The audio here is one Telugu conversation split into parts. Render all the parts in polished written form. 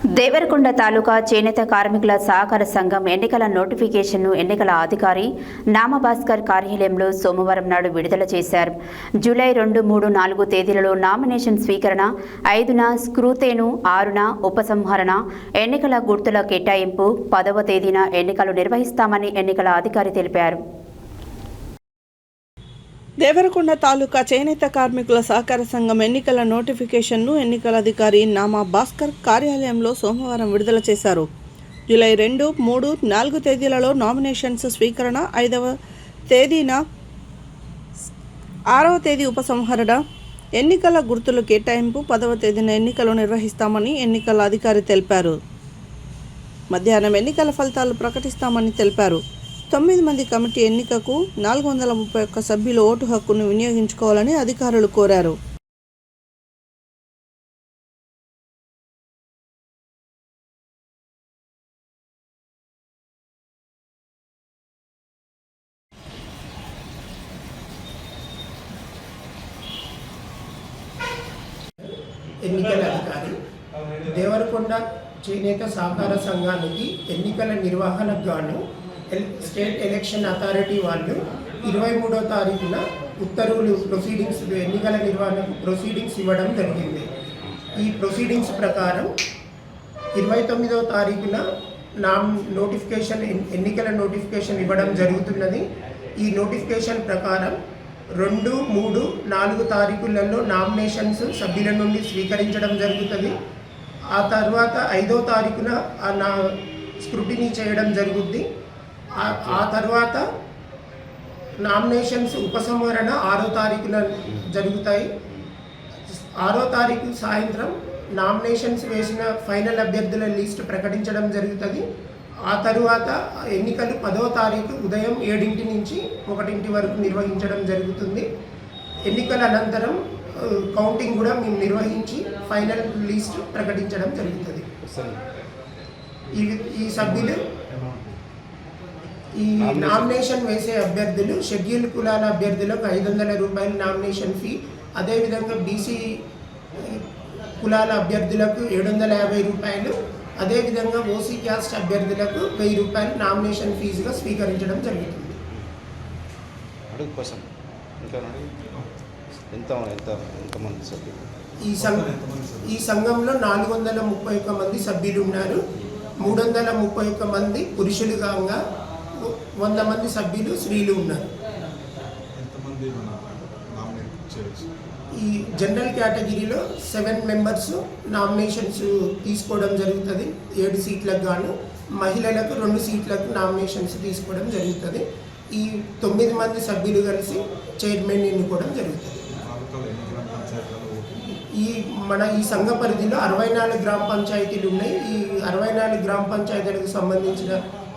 దేవరకొండ తాలూకా చేనేత కార్మికుల సహకార సంఘం ఎన్నికల నోటిఫికేషన్ను ఎన్నికల అధికారి నామభాస్కర్ కార్యాలయంలో సోమవారం నాడు విడుదల చేశారు. జూలై 2, 3, 4 తేదీలలో నామినేషన్ స్వీకరణ, 5న స్క్రూతేను, 6న ఉపసంహరణ, ఎన్నికల గుర్తుల కేటాయింపు, 10వ తేదీన ఎన్నికలు నిర్వహిస్తామని ఎన్నికల అధికారి తెలిపారు. దేవరకొండ తాలూకా చేనేత కార్మికుల సహకార సంఘం ఎన్నికల నోటిఫికేషన్ను ఎన్నికల అధికారి నామా భాస్కర్ కార్యాలయంలో సోమవారం విడుదల చేశారు. జూలై 2, 3, 4 తేదీలలో నామినేషన్స్ స్వీకరణ, 5వ తేదీన 6వ తేదీ ఉపసంహరణ, ఎన్నికల గుర్తులు కేటాయింపు, 10వ తేదీన ఎన్నికలు నిర్వహిస్తామని ఎన్నికల అధికారి తెలిపారు. మధ్యాహ్నం ఎన్నికల ఫలితాలు ప్రకటిస్తామని తెలిపారు. 9 మంది కమిటీ ఎన్నికకు 431 సభ్యులు ఓటు హక్కును వినియోగించుకోవాలని అధికారులు కోరారు. ఎన్నికల అధికారి దేవరకొండ చేనేత సహకార సంఘానికి ఎన్నికల నిర్వహణకు గాను స్టేట్ ఎలక్షన్ అథారిటీ వాళ్ళు 23వ తారీఖున ఉత్తర్వులు ఎన్నికల నిర్వహణ ప్రొసీడింగ్స్ ఇవ్వడం జరిగింది. ఈ ప్రొసీడింగ్స్ ప్రకారం 29వ తారీఖున ఎన్నికల నోటిఫికేషన్ ఇవ్వడం జరుగుతున్నది. ఈ నోటిఫికేషన్ ప్రకారం 2, 3, 4 తారీఖులలో నామినేషన్స్ సభ్యుల నుండి స్వీకరించడం జరుగుతుంది. ఆ తర్వాత 5వ తారీఖున స్క్రూటినీ చేయడం జరుగుద్ది. ఆ తర్వాత నామినేషన్స్ ఉపసంహరణ 6వ తారీఖున జరుగుతాయి. 6వ తారీఖు సాయంత్రం నామినేషన్స్ వేసిన ఫైనల్ అభ్యర్థుల లిస్ట్ ప్రకటించడం జరుగుతుంది. ఆ తరువాత ఎన్నికలు 10వ తారీఖు ఉదయం 7 నుంచి 1 వరకు నిర్వహించడం జరుగుతుంది. ఎన్నికల అనంతరం కౌంటింగ్ కూడా మేము నిర్వహించి ఫైనల్ లిస్ట్ ప్రకటించడం జరుగుతుంది. ఈ సభ్యులు ఈ నామినేషన్ వేసే అభ్యర్థులు షెడ్యూల్ కులాల అభ్యర్థులకు 500 రూపాయలు నామినేషన్ ఫీ, అదేవిధంగా బీసీ కులాల అభ్యర్థులకు 750 రూపాయలు, అదేవిధంగా ఓసీ క్యాస్ట్ అభ్యర్థులకు 1000 రూపాయలు నామినేషన్ ఫీజుగా స్వీకరించడం జరుగుతుంది. ఈ సంఘంలో 431 మంది సభ్యులు ఉన్నారు. 331 మంది పురుషులు కాగా 100 మంది సభ్యులు స్త్రీలు ఉన్నారు. ఈ జనరల్ కేటగిరీలో 7 మెంబర్స్ నామినేషన్స్ తీసుకోవడం జరుగుతుంది. 7 సీట్లకు గాను మహిళలకు 2 సీట్లకు నామినేషన్స్ తీసుకోవడం జరుగుతుంది. ఈ 9 మంది సభ్యులు కలిసి చైర్మన్ ఎన్నుకోవడం జరుగుతుంది. ఈ సంఘ పరిధిలో 64 గ్రామ పంచాయతీలు ఉన్నాయి. ఈ 64 గ్రామ పంచాయతీలకు సంబంధించిన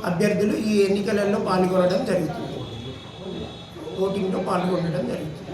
అభ్యర్థులు ఈ ఎన్నికలలో పాల్గొనడం జరుగుతుంది. ఓటింగ్లో పాల్గొనడం జరుగుతుంది.